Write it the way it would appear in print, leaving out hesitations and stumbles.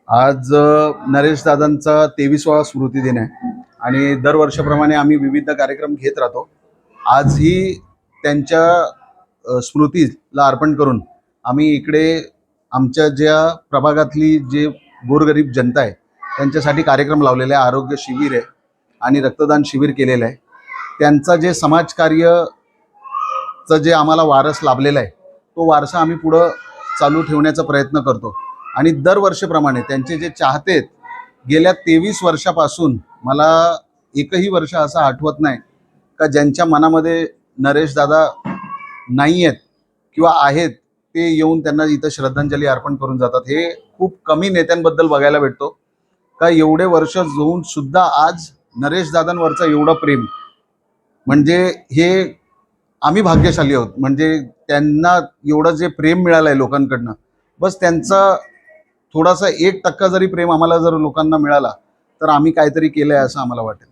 आज नरेश दादांचा 23वा स्मृती दिन आहे आणि दरवर्षाप्रमाणे आम्ही विविध कार्यक्रम घेत राहतो. आजही त्यांच्या स्मृतीला अर्पण करून आम्ही इकडे आमच्या ज्या प्रभागातली जे गोरगरीब जनता आहे त्यांच्यासाठी कार्यक्रम लावलेले आहे. आरोग्य शिबिर आहे आणि रक्तदान शिबिर केलेलं आहे. त्यांचा जे समाजकार्यचं जे आम्हाला वारस लाभलेला आहे तो वारसा आम्ही पुढं चालू ठेवण्याचा प्रयत्न करतो. आणि दरवर्षीप्रमाणे त्यांचे जे चाहते आहेत, गेल्या 23 वर्षापासून मला एकही वर्ष असं आठवत नाही का ज्यांच्या मनामध्ये नरेश दादा नाही आहेत किंवा आहेत ते येऊन त्यांना इथं श्रद्धांजली अर्पण करून जातात. हे खूप कमी नेत्यांबद्दल बघायला भेटतो का एवढे वर्ष जाऊन सुद्धा आज नरेश दादांवरचं एवढं प्रेम, म्हणजे हे आम्ही भाग्यशाली आहोत. म्हणजे त्यांना एवढं जे प्रेम मिळालं आहे लोकांकडनं, बस त्यांचा थोडासा 1% जरी प्रेम आम्हाला जर लोकांना मिळाला तर आम्ही काहीतरी केलं आहे असं आम्हाला वाटेल.